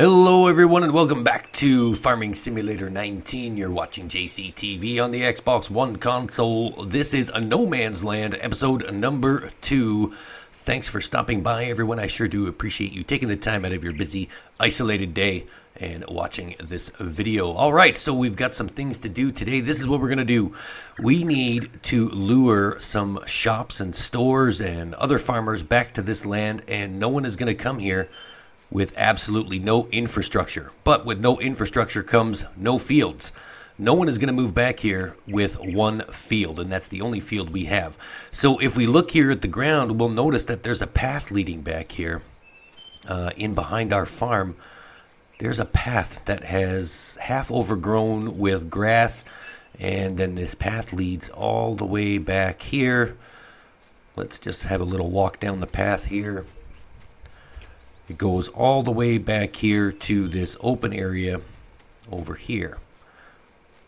Hello everyone and welcome back to Farming Simulator 19. You're watching JCTV on the Xbox One console. This is a No Man's Land episode number 2. Thanks for stopping by everyone. I sure do appreciate you taking the time out of your busy, isolated day and watching this video. Alright, so we've got some things to do today. This is what we're going to do. We need to lure some shops and stores and other farmers back to this land, and no one is going to come here with absolutely no infrastructure. But with no infrastructure comes no fields. No one is going to move back here with one field, and that's the only field we have. So if we look here at the ground, we'll notice that there's a path leading back here in behind our farm. There's a path that has half overgrown with grass, and then this path leads all the way back here. Let's just have a little walk down the path here. It goes all the way back here to this open area over here.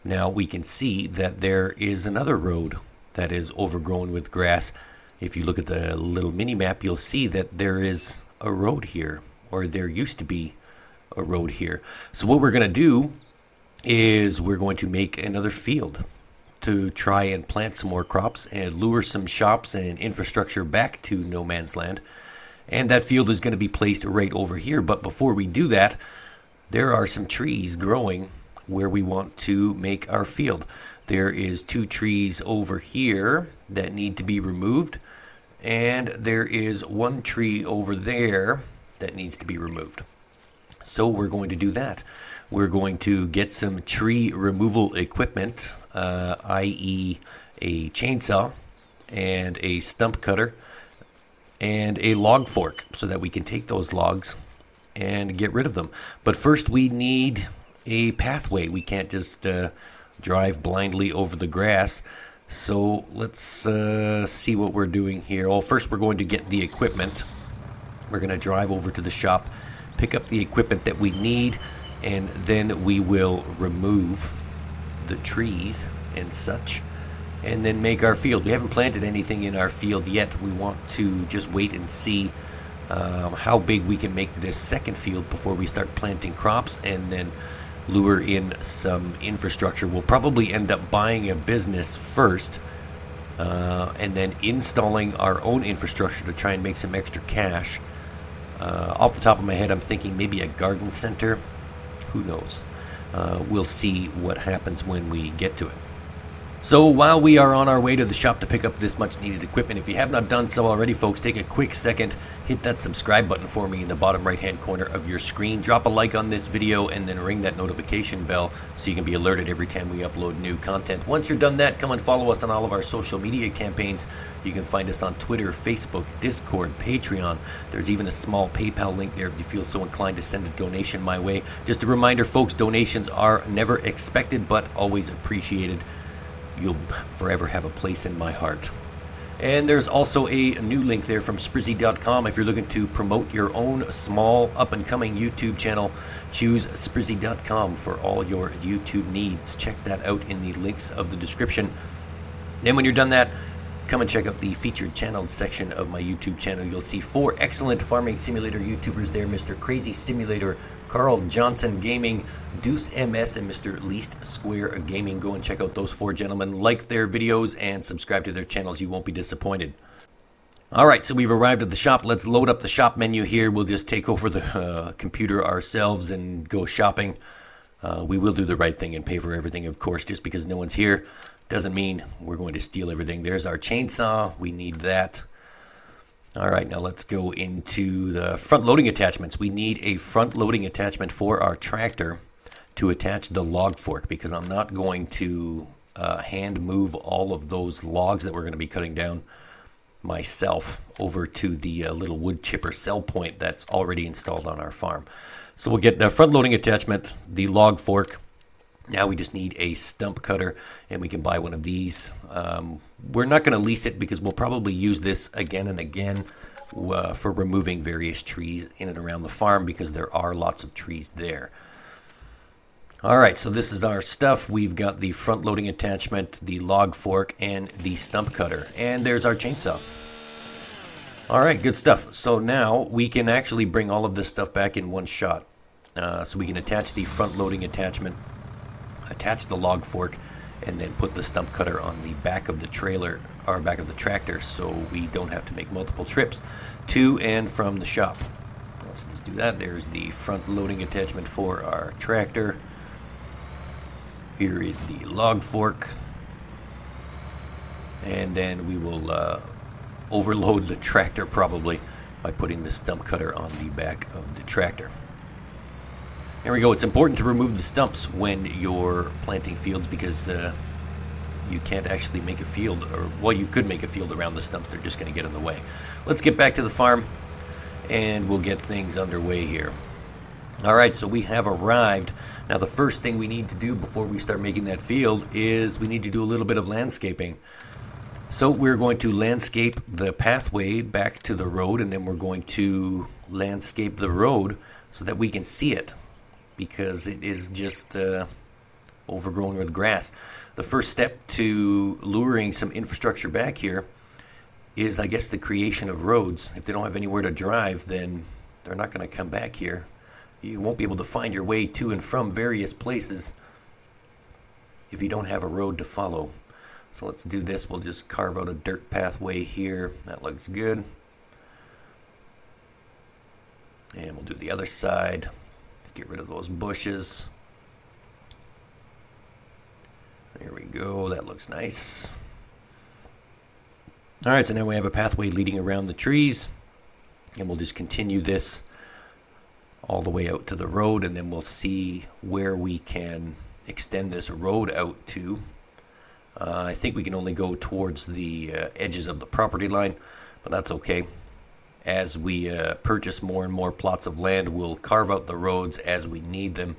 Now we can see that there is another road that is overgrown with grass. If you look at the little mini map, you'll see that there is a road here, or there used to be a road here. So what we're going to do is we're going to make another field to try and plant some more crops and lure some shops and infrastructure back to No Man's Land. And that field is going to be placed right over here. But before we do that, there are some trees growing where we want to make our field. There is 2 trees over here that need to be removed. And there is 1 tree over there that needs to be removed. So we're going to do that. We're going to get some tree removal equipment, i.e. a chainsaw and a stump cutter and a log fork, so that we can take those logs and get rid of them. But first we need a pathway. We can't just drive blindly over the grass. So let's see what we're doing here. Well, first we're going to get the equipment. We're going to drive over to the shop, pick up the equipment that we need, and then we will remove the trees and such, and then make our field. We haven't planted anything in our field yet. We want to just wait and see how big we can make this second field before we start planting crops and then lure in some infrastructure. We'll probably end up buying a business first and then installing our own infrastructure to try and make some extra cash. Off the top of my head, I'm thinking maybe a garden center. Who knows? We'll see what happens when we get to it. So while we are on our way to the shop to pick up this much needed equipment, if you have not done so already, folks, take a quick second, hit that subscribe button for me in the bottom right hand corner of your screen, drop a like on this video, and then ring that notification bell so you can be alerted every time we upload new content. Once you're done that, come and follow us on all of our social media campaigns. You can find us on Twitter, Facebook, Discord, Patreon. There's even a small PayPal link there if you feel so inclined to send a donation my way. Just a reminder, folks, donations are never expected but always appreciated. You'll forever have a place in my heart. And there's also a new link there from Sprizzy.com. If you're looking to promote your own small up-and-coming YouTube channel, choose Sprizzy.com for all your YouTube needs. Check that out in the links of the description. Then when you're done that, come and check out the featured channel section of my YouTube channel. You'll see 4 excellent Farming Simulator YouTubers there. Mr. Crazy Simulator, Carl Johnson Gaming, Deuce MS, and Mr. Least Square Gaming. Go and check out those 4 gentlemen. Like their videos and subscribe to their channels. You won't be disappointed. Alright, so we've arrived at the shop. Let's load up the shop menu here. We'll just take over the computer ourselves and go shopping. We will do the right thing and pay for everything, of course. Just because no one's here doesn't mean we're going to steal everything. There's our chainsaw. We need that. All right, now let's go into the front loading attachments. We need a front loading attachment for our tractor to attach the log fork, because I'm not going to hand move all of those logs that we're going to be cutting down myself over to the little wood chipper cell point that's already installed on our farm. So we'll get the front loading attachment, the log fork. Now we just need a stump cutter, and we can buy one of these. We're not going to lease it because we'll probably use this again and again for removing various trees in and around the farm, because there are lots of trees there. All right, so this is our stuff. We've got the front loading attachment, the log fork, and the stump cutter. And there's our chainsaw. All right, good stuff. So now we can actually bring all of this stuff back in one shot. so we can attach the front loading attachment, attach the log fork, and then put the stump cutter on the back of the trailer, or back of the tractor, so we don't have to make multiple trips to and from the shop. Let's just do that. There's the front loading attachment for our tractor. Here is the log fork. And then we will overload the tractor probably by putting the stump cutter on the back of the tractor. There we go. It's important to remove the stumps when you're planting fields because you can't actually make a field, or well, you could make a field around the stumps. They're just going to get in the way. Let's get back to the farm and we'll get things underway here. All right, so we have arrived. Now the first thing we need to do before we start making that field is we need to do a little bit of landscaping. So we're going to landscape the pathway back to the road, and then we're going to landscape the road so that we can see it, because it is just overgrown with grass. The first step to luring some infrastructure back here is, I guess, the creation of roads. If they don't have anywhere to drive, then they're not going to come back here. You won't be able to find your way to and from various places if you don't have a road to follow. So let's do this. We'll just carve out a dirt pathway here. That looks good. And we'll do the other side. Get rid of those bushes. There we go. That looks nice. All right, so now we have a pathway leading around the trees. And we'll just continue this all the way out to the road, and then we'll see where we can extend this road out to. I think we can only go towards the edges of the property line, but that's okay. As we purchase more and more plots of land, we'll carve out the roads as we need them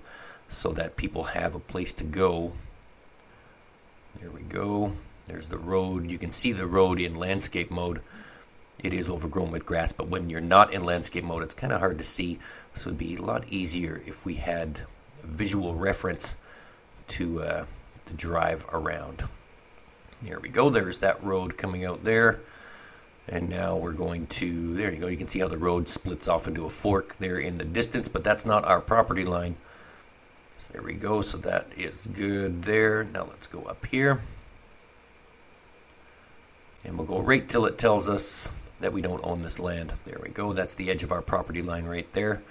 so that people have a place to go. There we go. There's the road. You can see the road in landscape mode. It is overgrown with grass, but when you're not in landscape mode, it's kind of hard to see. So it'd be a lot easier if we had visual reference to drive around. There we go. There's that road coming out there. And now we're going to, there you go. You can see how the road splits off into a fork there in the distance, but that's not our property line. So there we go. So that is good there. Now let's go up here. And we'll go right till it tells us that we don't own this land. There we go. That's the edge of our property line right there.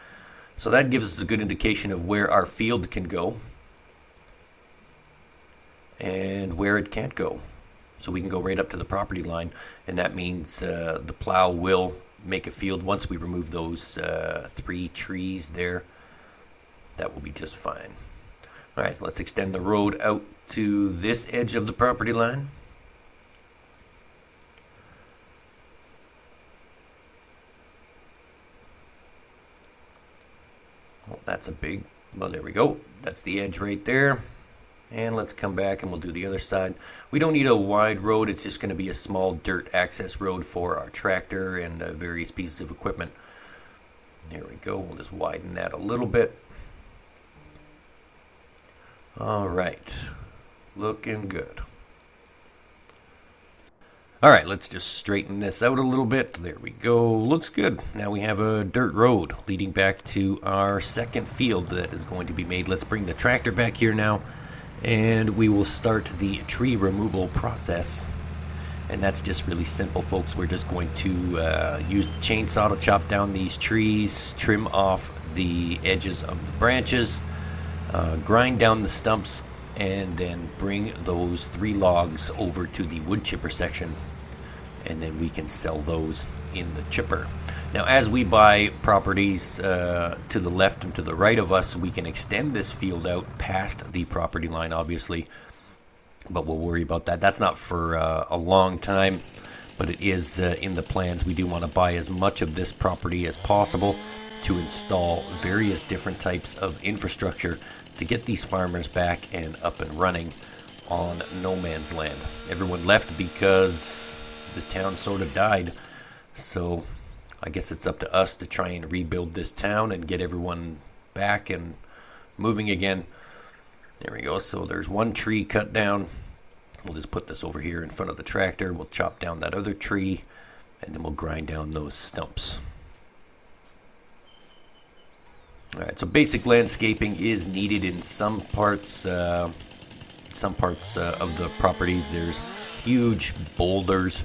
So that gives us a good indication of where our field can go and where it can't go. So we can go right up to the property line, and that means the plow will make a field once we remove those 3 trees there. That will be just fine. All right, so let's extend the road out to this edge of the property line. Oh, that's a big, well, there we go. That's the edge right there. And let's come back and we'll do the other side. We don't need a wide road. It's just going to be a small dirt access road for our tractor and various pieces of equipment. There we go. We'll just widen that a little bit. All right. Looking good. All right, let's just straighten this out a little bit. There we go. Looks good. Now we have a dirt road leading back to our second field that is going to be made. Let's bring the tractor back here now. And we will start the tree removal process. And that's just really simple, folks. We're just going to use the chainsaw to chop down these trees, trim off the edges of the branches, grind down the stumps, and then bring those 3 logs over to the wood chipper section. And then we can sell those in the chipper. Now, as we buy properties to the left and to the right of us, we can extend this field out past the property line, obviously. But we'll worry about that. That's not for a long time, but it is in the plans. We do want to buy as much of this property as possible to install various different types of infrastructure to get these farmers back and up and running on no man's land. Everyone left because the town sort of died. So I guess it's up to us to try and rebuild this town and get everyone back and moving again. There we go. So there's 1 tree cut down. We'll just put this over here in front of the tractor. We'll chop down that other tree, and then we'll grind down those stumps. Alright, so basic landscaping is needed in some parts of the property. There's huge boulders.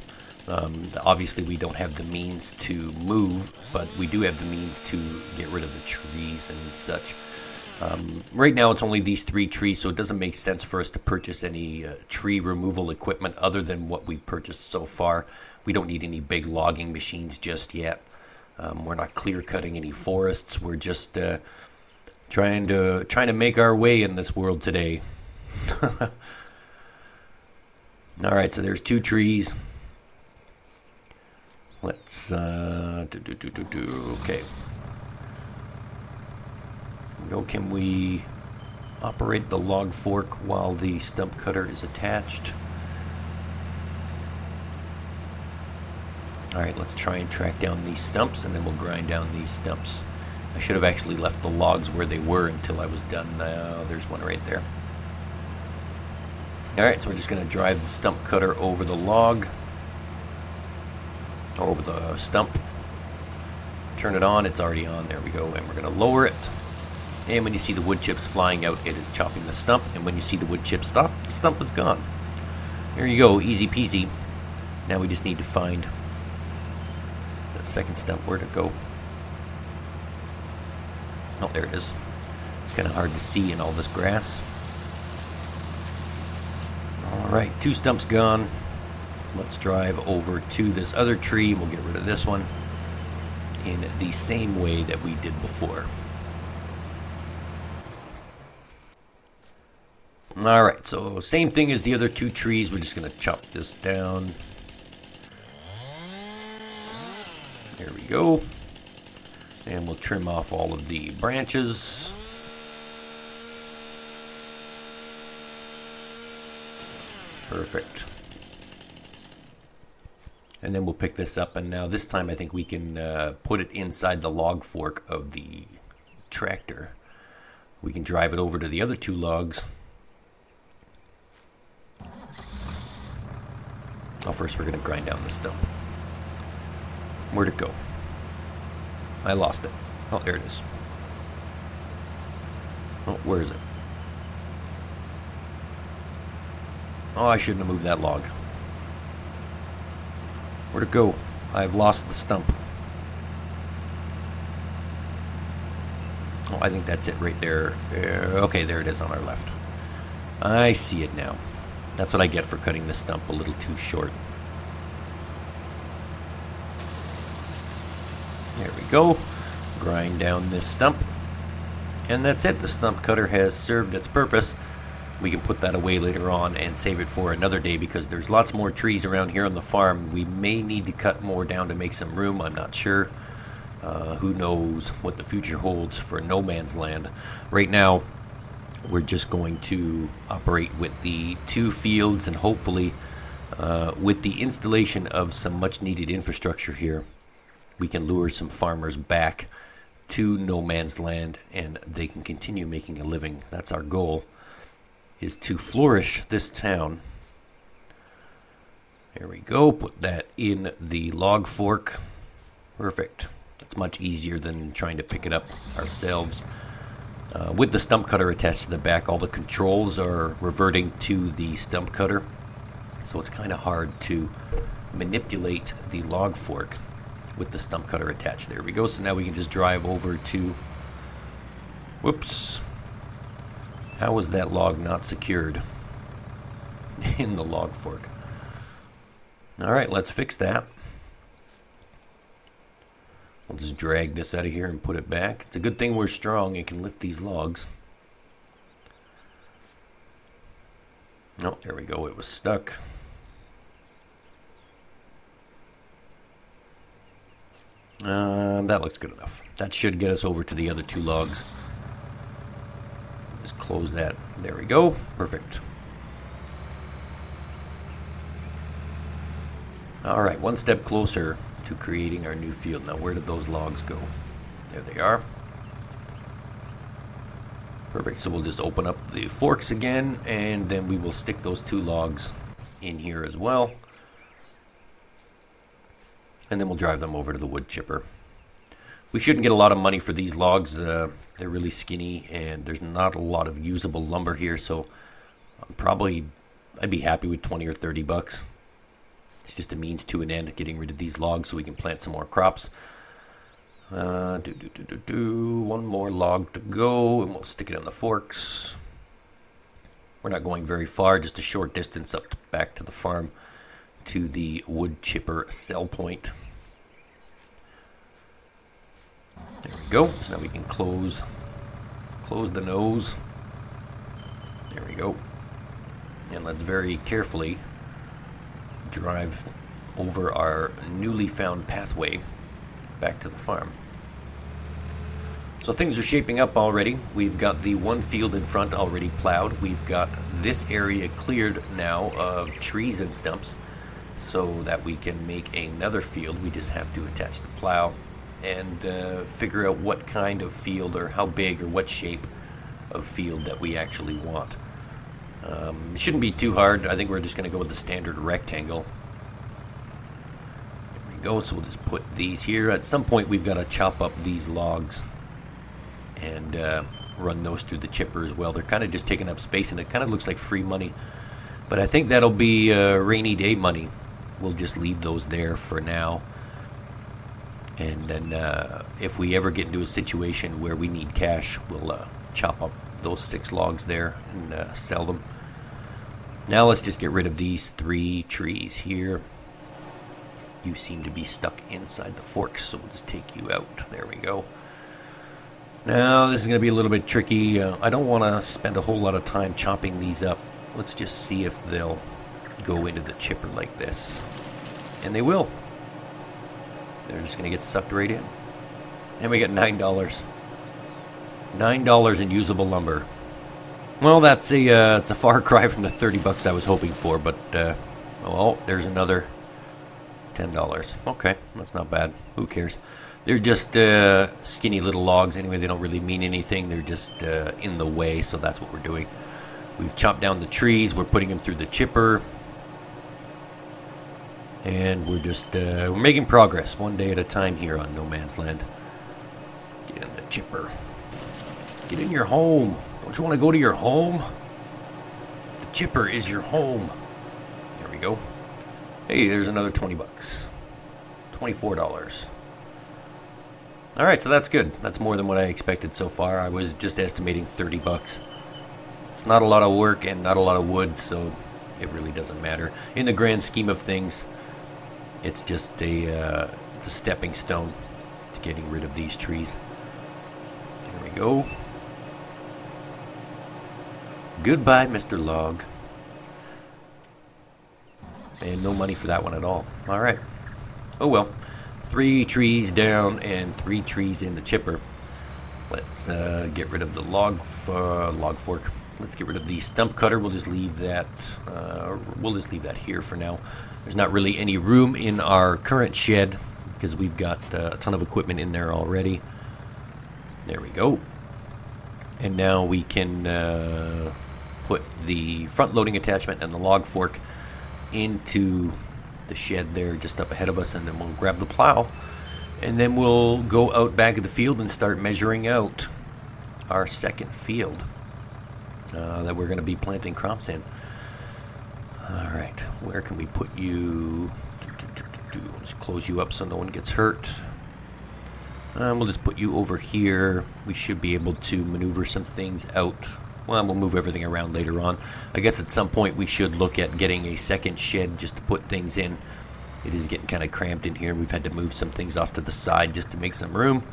Obviously, we don't have the means to move, but we do have the means to get rid of the trees and such. Right now, it's only these 3 trees, so it doesn't make sense for us to purchase any tree removal equipment other than what we've purchased so far. We don't need any big logging machines just yet. We're not clear-cutting any forests. We're just trying to make our way in this world today. All right, so there's 2 trees. Let's okay. Now, can we operate the log fork while the stump cutter is attached? All right, let's try and track down these stumps, and then we'll grind down these stumps. I should have actually left the logs where they were until I was done. There's one right there. All right, so we're just going to drive the stump cutter over the log, over the stump. Turn it on. It's already on. There we go. And we're going to lower it. And when you see the wood chips flying out, it is chopping the stump. And when you see the wood chips stop, the stump is gone. There you go. Easy peasy. Now we just need to find that second stump. Where'd it go? Oh, there it is. It's kind of hard to see in all this grass. All right, 2 stumps gone. Let's drive over to this other tree. We'll get rid of this one in the same way that we did before. All right, so same thing as the other 2 trees. We're just going to chop this down. There we go. And we'll trim off all of the branches. Perfect. And then we'll pick this up, and now this time I think we can put it inside the log fork of the tractor. We can drive it over to the other 2 logs. Oh, first we're going to grind down the stump. Where'd it go? I lost it. Oh, there it is. Oh, where is it? Oh, I shouldn't have moved that log. Where'd it go? I've lost the stump. Oh, I think that's it right there. Okay, there it is on our left. I see it now. That's what I get for cutting the stump a little too short. There we go. Grind down this stump. And that's it. The stump cutter has served its purpose. We can put that away later on and save it for another day because there's lots more trees around here on the farm. We may need to cut more down to make some room. I'm not sure. Who knows what the future holds for no man's land. Right now, we're just going to operate with the 2 fields and hopefully with the installation of some much needed infrastructure here, we can lure some farmers back to no man's land and they can continue making a living. That's our goal, is to flourish this town. There we go. Put that in the log fork. Perfect. That's much easier than trying to pick it up ourselves. With the stump cutter attached to the back, all the controls are reverting to the stump cutter. So it's kind of hard to manipulate the log fork with the stump cutter attached. There we go. So now we can just drive over to... Whoops. How was that log not secured in the log fork? All right, let's fix that. We'll just drag this out of here and put it back. It's a good thing we're strong and can lift these logs. Oh, there we go. It was stuck. That looks good enough. That should get us over to the other 2 logs. Just close that. There we go. Perfect. All right, 1 step closer to creating our new field. Now, where did those logs go? There they are. Perfect. So we'll just open up the forks again, and then we will stick those 2 logs in here as well. And then we'll drive them over to the wood chipper. We shouldn't get a lot of money for these logs. They're really skinny, and there's not a lot of usable lumber here, so I'd be happy with 20 or 30 bucks. It's just a means to an end, getting rid of these logs so we can plant some more crops. One more log to go, and we'll stick it on the forks. We're not going very far, just a short distance back to the farm to the wood chipper sell point. There we go. So now we can close the nose. There we go. And let's very carefully drive over our newly found pathway back to the farm. So things are shaping up already. We've got the one field in front already plowed. We've got this area cleared now of trees and stumps so that we can make another field. We just have to attach the plow and figure out what kind of field or how big or what shape of field that we actually want. It shouldn't be too hard. I think we're just going to go with the standard rectangle. There we go. So we'll just put these here. At some point we've got to chop up these logs and run those through the chipper as well. They're kind of just taking up space, and it kind of looks like free money. But I think that'll be rainy day money. We'll just leave those there for now. And then if we ever get into a situation where we need cash, we'll chop up those 6 logs there and sell them. Now let's just get rid of these 3 trees here. You seem to be stuck inside the forks, so we'll just take you out. There we go. Now this is going to be a little bit tricky. I don't want to spend a whole lot of time chopping these up. Let's just see if they'll go into the chipper like this. And they will. They're just going to get sucked right in. And we got $9. $9 in usable lumber. Well, it's a far cry from the 30 bucks I was hoping for, but oh, there's another $10. Okay, that's not bad. Who cares? They're just skinny little logs anyway. They don't really mean anything. They're just in the way, so that's what we're doing. We've chopped down the trees. We're putting them through the chipper. And we're just we're making progress one day at a time here on No Man's Land. Get in the chipper. Get in your home. Don't you want to go to your home? The chipper is your home. There we go. Hey, there's another 20 bucks. $24. All right, so that's good. That's more than what I expected so far. I was just estimating 30 bucks. It's not a lot of work and not a lot of wood, so it really doesn't matter. In the grand scheme of things, it's just it's a stepping stone to getting rid of these trees. There we go. Goodbye, Mr. Log. And no money for that one at all. All right. Oh, well. 3 trees down and 3 trees in the chipper. Let's get rid of the log fork. Let's get rid of the stump cutter. We'll just leave that. Here for now. There's not really any room in our current shed because we've got a ton of equipment in there already. There we go. And now we can put the front loading attachment and the log fork into the shed there just up ahead of us, and then we'll grab the plow, and then we'll go out back of the field and start measuring out our second field that we're going to be planting crops in. All right, where can we put you? Let's close you up so no one gets hurt. We'll just put you over here. We should be able to maneuver some things out. Well, we'll move everything around later on. I guess at some point we should look at getting a second shed just to put things in. It is getting kind of cramped in here. We've had to move some things off to the side just to make some room.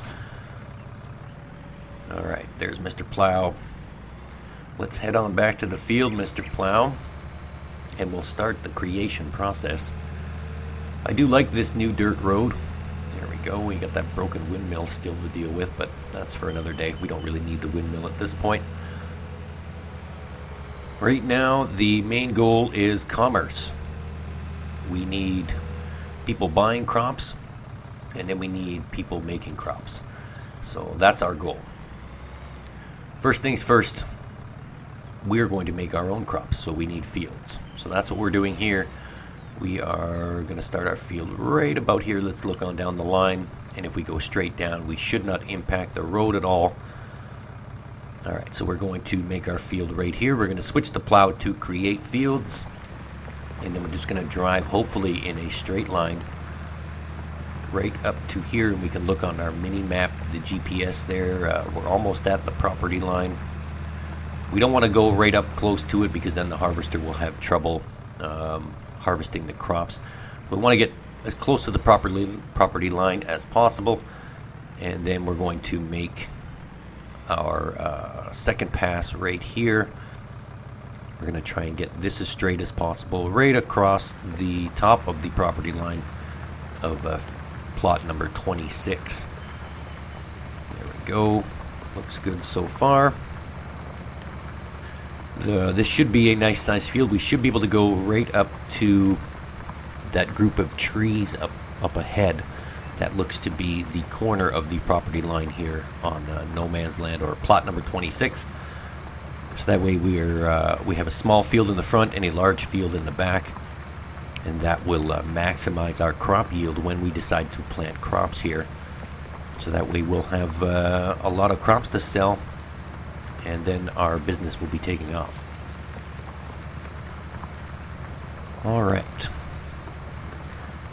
All right, there's Mr. Plow. Let's head on back to the field, Mr. Plow, and we'll start the creation process. I do like this new dirt road. There we go. We got that broken windmill still to deal with, but that's for another day. We don't really need the windmill at this point. Right now, the main goal is commerce. We need people buying crops, and then we need people making crops. So that's our goal. First things first, we're going to make our own crops, so we need fields. So that's what we're doing here. We are going to start our field right about here. Let's look on down the line, and if we go straight down, we should not impact the road at all. Alright, so we're going to make our field right here. We're going to switch the plow to create fields. And then we're just going to drive, hopefully, in a straight line right up to here. And we can look on our mini-map, the GPS there. We're almost at the property line. We don't want to go right up close to it because then the harvester will have trouble harvesting the crops. We want to get as close to the property line as possible. And then we're going to make our second pass right here. We're going to try and get this as straight as possible right across the top of the property line of plot number 26. There we go. Looks good so far. This should be a nice sized field. We should be able to go right up to that group of trees up ahead. That looks to be the corner of the property line here on No Man's Land, or plot number 26. So that way we have a small field in the front and a large field in the back, and that will maximize our crop yield when we decide to plant crops here. So that way we'll have a lot of crops to sell, and then our business will be taking off. All right.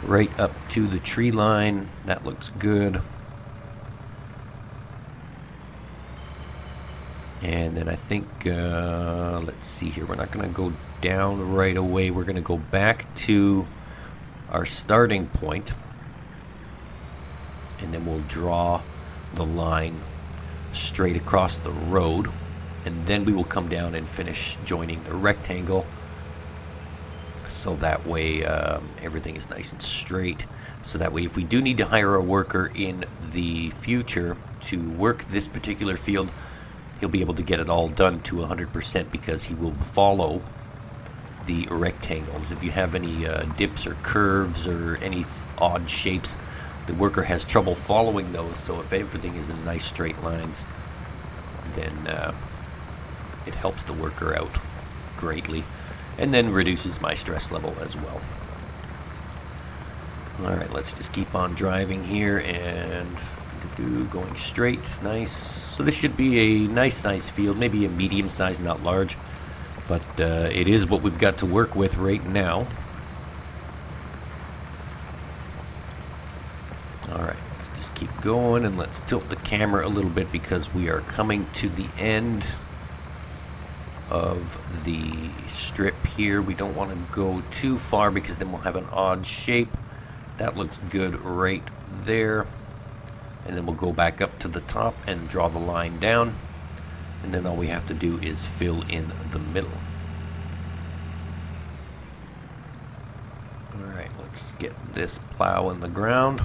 Right up to the tree line. That looks good. And then I think, let's see here. We're not going to go down right away. We're going to go back to our starting point. And then we'll draw the line straight across the road. And then we will come down and finish joining the rectangle. So that way everything is nice and straight. So that way if we do need to hire a worker in the future to work this particular field, he'll be able to get it all done to 100% because he will follow the rectangles. If you have any dips or curves or any odd shapes, the worker has trouble following those. So if everything is in nice straight lines, then it helps the worker out greatly. And then reduces my stress level as well. Alright, let's just keep on driving here and going straight. Nice. So this should be a nice size field, maybe a medium size, not large. But it is what we've got to work with right now. Alright, let's just keep going, and let's tilt the camera a little bit because we are coming to the end of the strip here. We don't want to go too far because then we'll have an odd shape. That looks good right there. And then we'll go back up to the top and draw the line down. And then all we have to do is fill in the middle. Alright, let's get this plow in the ground.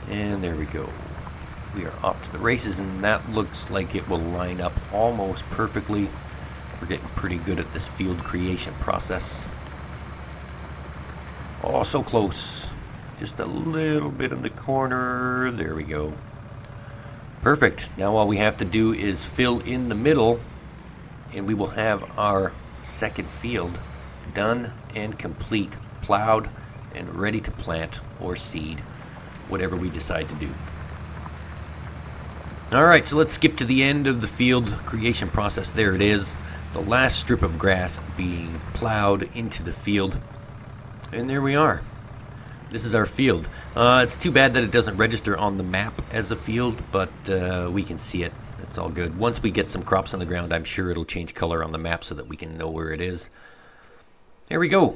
And there we go. We are off to the races, and that looks like it will line up almost perfectly. We're getting pretty good at this field creation process. Oh, so close. Just a little bit in the corner. There we go. Perfect. Now all we have to do is fill in the middle, and we will have our second field done and complete, plowed and ready to plant or seed, whatever we decide to do. Alright, so let's skip to the end of the field creation process. There it is. The last strip of grass being plowed into the field. And there we are. This is our field. It's too bad that it doesn't register on the map as a field, but we can see it. It's all good. Once we get some crops on the ground, I'm sure it'll change color on the map so that we can know where it is. There we go.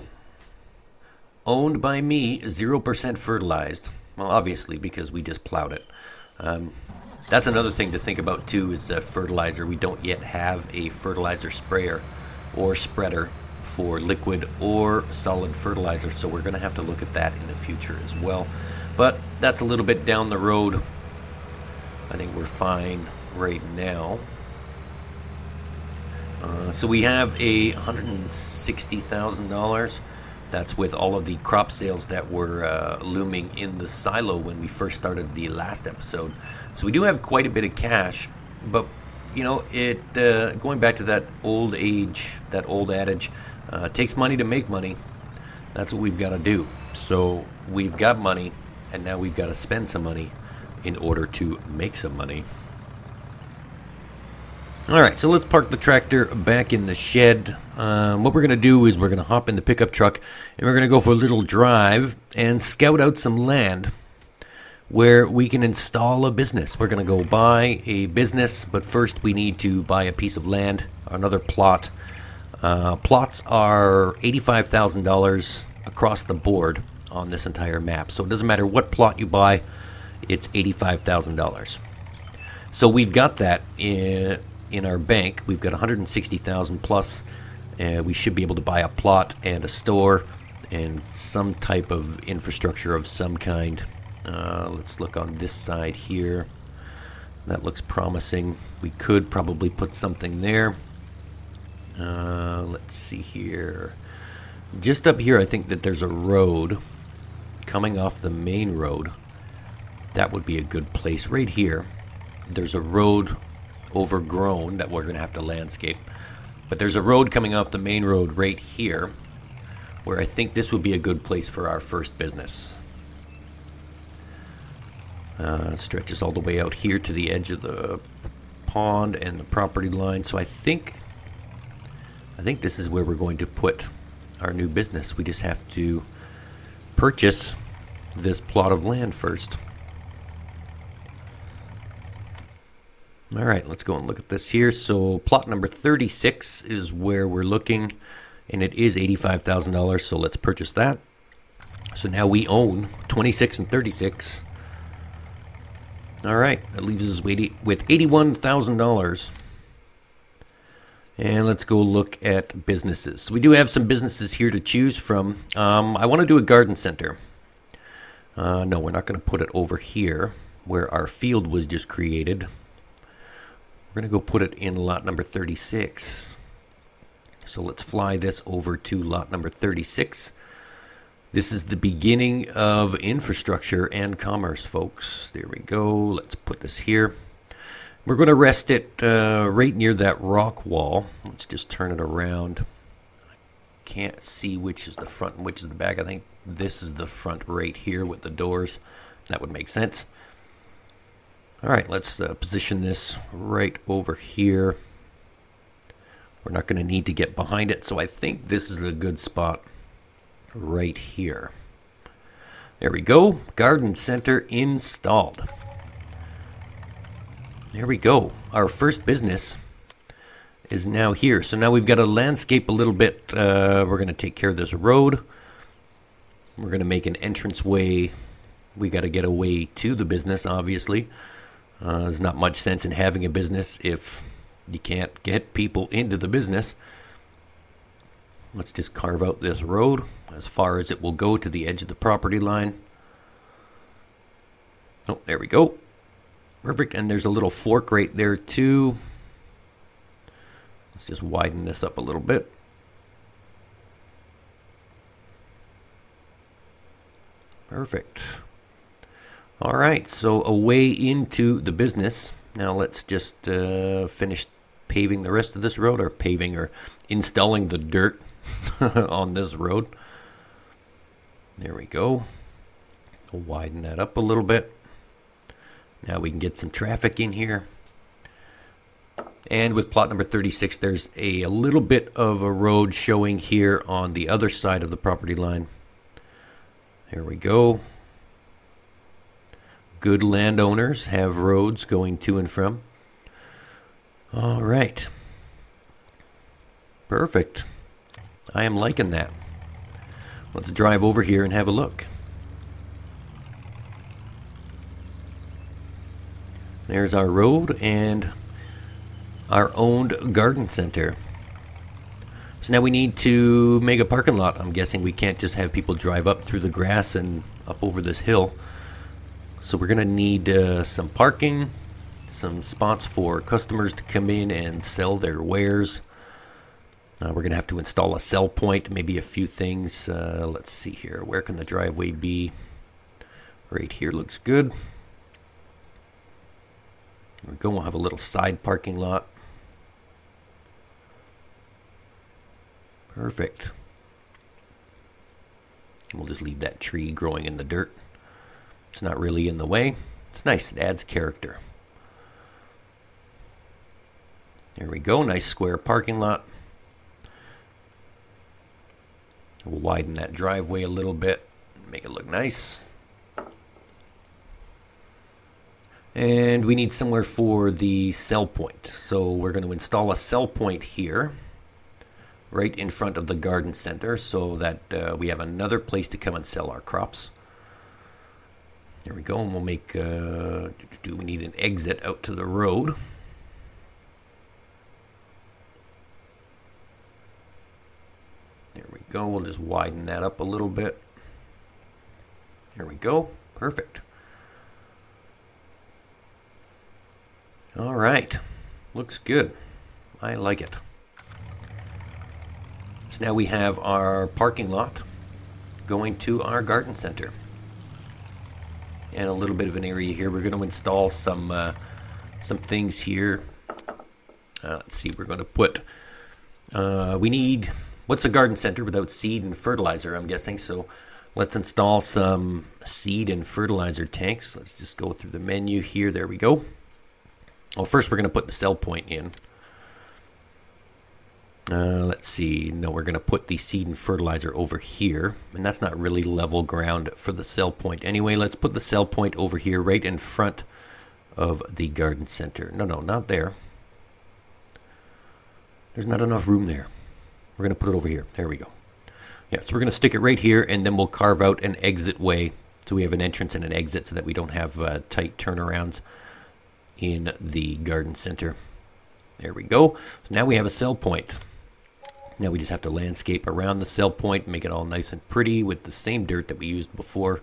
Owned by me, 0% fertilized. Well, obviously, because we just plowed it. That's another thing to think about too, is fertilizer. We don't yet have a fertilizer sprayer or spreader for liquid or solid fertilizer, so we're going to have to look at that in the future as well. But that's a little bit down the road. I think we're fine right now. So we have a $160,000. That's with all of the crop sales that were looming in the silo when we first started the last episode. So we do have quite a bit of cash, but you know, it going back to that old adage, it takes money to make money. That's what we've got to do. So we've got money, and now we've got to spend some money in order to make some money. Alright, so let's park the tractor back in the shed. What we're going to do is we're going to hop in the pickup truck and we're going to go for a little drive and scout out some land where we can install a business. We're going to go buy a business, but first we need to buy a piece of land, another plot. Plots are $85,000 across the board on this entire map. So it doesn't matter what plot you buy, it's $85,000. So we've got that in our bank. We've got $160,000 plus. We should be able to buy a plot and a store and some type of infrastructure of some kind. Let's look on this side here. That looks promising. We could probably put something there. Let's see here. Just up here, I think that there's a road coming off the main road. That would be a good place. Right here, there's a road overgrown that we're going to have to landscape. But there's a road coming off the main road right here, where I think this would be a good place for our first business. It stretches all the way out here to the edge of the pond and the property line. So I think this is where we're going to put our new business. We just have to purchase this plot of land first. All right, let's go and look at this here. So plot number 36 is where we're looking, and it is $85,000, so let's purchase that. So now we own 26 and 36. All right, that leaves us with $81,000. And let's go look at businesses. So we do have some businesses here to choose from. I want to do a garden center. No, we're not going to put it over here where our field was just created. We're going to go put it in lot number 36. So let's fly this over to lot number 36. This is the beginning of infrastructure and commerce, folks. There we go. Let's put this here. We're going to rest it right near that rock wall. Let's just turn it around. I can't see which is the front and which is the back. I think this is the front right here with the doors. That would make sense. All right, let's position this right over here. We're not going to need to get behind it, so I think this is a good spot right here. There we go. Garden center installed. There we go. Our first business is now here. So now we've got to landscape a little bit. We're going to take care of this road. We're going to make an entranceway. We got to get a way to the business, obviously. There's not much sense in having a business if you can't get people into the business. Let's just carve out this road as far as it will go to the edge of the property line. Oh, there we go. Perfect. And there's a little fork right there too. Let's just widen this up a little bit. Perfect. All right, so a way into the business. Now let's just finish paving the rest of this road, or paving or installing the dirt on this road. There we go. We'll widen that up a little bit. Now we can get some traffic in here. And with plot number 36, there's a little bit of a road showing here on the other side of the property line. There we go. Good landowners have roads going to and from. All right. Perfect. I am liking that. Let's drive over here and have a look. There's our road and our owned garden center. So now we need to make a parking lot. I'm guessing we can't just have people drive up through the grass and up over this hill. So we're going to need some parking, some spots for customers to come in and sell their wares. We're going to have to install a sell point, maybe a few things. Let's see here. Where can the driveway be? Right here looks good. We're going to have a little side parking lot. Perfect. We'll just leave that tree growing in the dirt. It's not really in the way. It's nice. It adds character. There we go. Nice square parking lot. We'll widen that driveway a little bit. Make it look nice. And we need somewhere for the sell point. So we're going to install a sell point here, right in front of the garden center, so that we have another place to come and sell our crops. There we go, and we'll make, we need an exit out to the road. There we go, we'll just widen that up a little bit. There we go, perfect. All right, looks good. I like it. So now we have our parking lot going to our garden center. And a little bit of an area here. We're going to install some things here. Let's see, we're going to put, we need, what's a garden center without seed and fertilizer, I'm guessing. So let's install some seed and fertilizer tanks. Let's just go through the menu here. There we go. Well, first we're going to put the sell point in. Let's see. No, we're going to put the seed and fertilizer over here. And that's not really level ground for the sell point. Anyway, let's put the sell point over here right in front of the garden center. No, not there. There's not enough room there. We're going to put it over here. There we go. Yeah, so we're going to stick it right here, and then we'll carve out an exit way. So we have an entrance and an exit so that we don't have tight turnarounds in the garden center. There we go. So now we have a sell point. Now we just have to landscape around the sell point, make it all nice and pretty with the same dirt that we used before.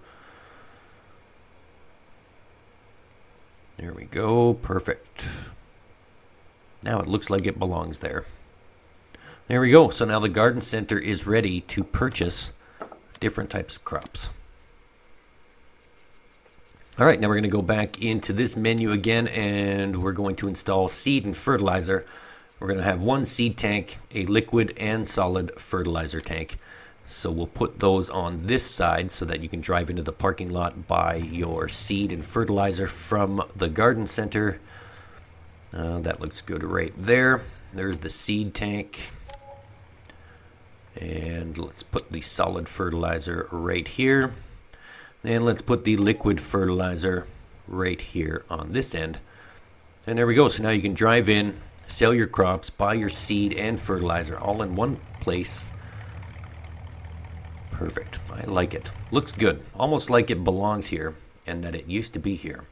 There we go. Perfect. Now it looks like it belongs there. There we go. So now the garden center is ready to purchase different types of crops. All right, now we're going to go back into this menu again, and we're going to install seed and fertilizer. We're going to have one seed tank, a liquid and solid fertilizer tank. So we'll put those on this side so that you can drive into the parking lot, buy your seed and fertilizer from the garden center. That looks good right there. There's the seed tank. And let's put the solid fertilizer right here. And let's put the liquid fertilizer right here on this end. And there we go. So now you can drive in, sell your crops, buy your seed and fertilizer all in one place. Perfect. I like it. Looks good. Almost like it belongs here and that it used to be here.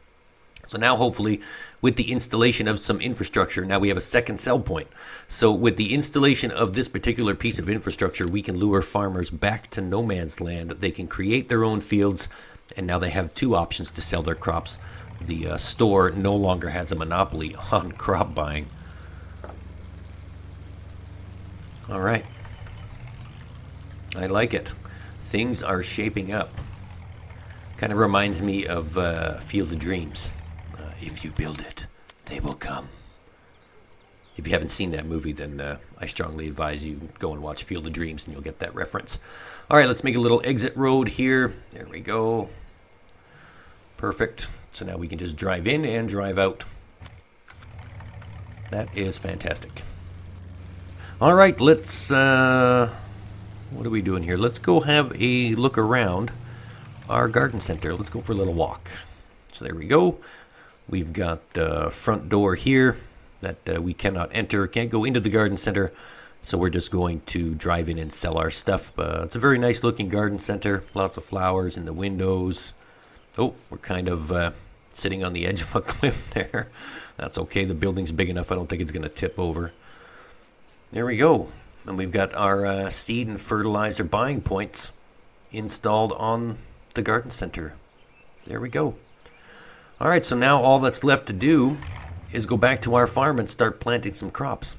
So now hopefully with the installation of some infrastructure, now we have a second sell point. So with the installation of this particular piece of infrastructure, we can lure farmers back to no man's land. They can create their own fields, and now they have two options to sell their crops. The store no longer has a monopoly on crop buying. All right. I like it. Things are shaping up. Kind of reminds me of Field of Dreams. If you build it, they will come. If you haven't seen that movie, then I strongly advise you go and watch Field of Dreams, and you'll get that reference. All right, let's make a little exit road here. There we go. Perfect. So now we can just drive in and drive out. That is fantastic. All right, let's... what are we doing here? Let's go have a look around our garden center. Let's go for a little walk. So there we go. We've got the front door here that we cannot enter, can't go into the garden center. So we're just going to drive in and sell our stuff. It's a very nice looking garden center. Lots of flowers in the windows. Oh, we're kind of sitting on the edge of a cliff there. That's okay. The building's big enough. I don't think it's going to tip over. There we go. And we've got our seed and fertilizer buying points installed on the garden center. There we go. All right, so now all that's left to do is go back to our farm and start planting some crops.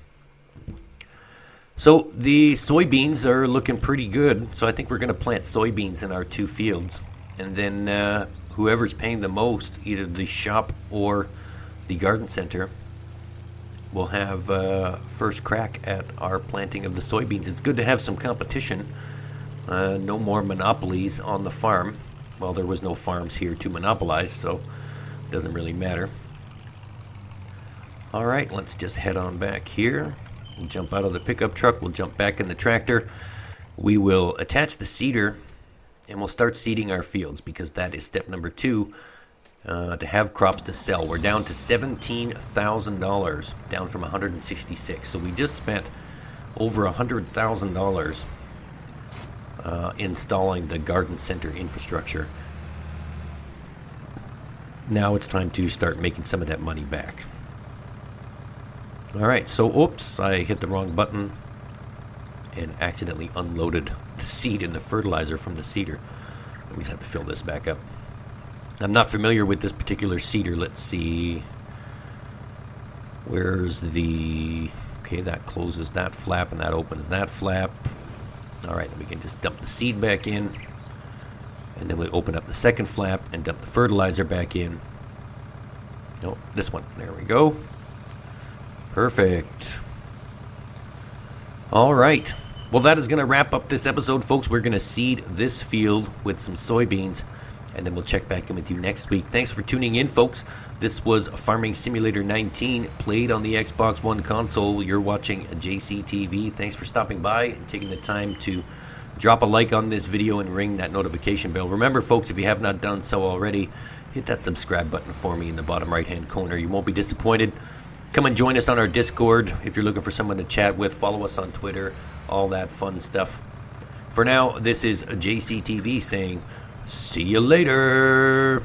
So the soybeans are looking pretty good. So I think we're going to plant soybeans in our two fields. And then whoever's paying the most, either the shop or the garden center, will have first crack at our planting of the soybeans. It's good to have some competition. No more monopolies on the farm. Well, there was no farms here to monopolize, so Doesn't really matter. All right, let's just head on back here. We'll jump out of the pickup truck. We'll jump back in the tractor. We will attach the seeder, and we'll start seeding our fields because that is step number 2 to have crops to sell. We're down to $17,000, down from $166. So we just spent over $100,000 installing the garden center infrastructure. Now it's time to start making some of that money back. All right, so oops, I hit the wrong button and accidentally unloaded the seed and the fertilizer from the seeder. We just have to fill this back up. I'm not familiar with this particular seeder. Let's see. Where's the... Okay, that closes that flap and that opens that flap. All right, then we can just dump the seed back in. And then we open up the second flap and dump the fertilizer back in. No, this one. There we go. Perfect. All right. Well, that is going to wrap up this episode, folks. We're going to seed this field with some soybeans, and then we'll check back in with you next week. Thanks for tuning in, folks. This was Farming Simulator 19, played on the Xbox One console. You're watching JCTV. Thanks for stopping by and taking the time to drop a like on this video and ring that notification bell. Remember, folks, if you have not done so already, hit that subscribe button for me in the bottom right-hand corner. You won't be disappointed. Come and join us on our Discord if you're looking for someone to chat with. Follow us on Twitter, all that fun stuff. For now, this is JCTV saying, see you later.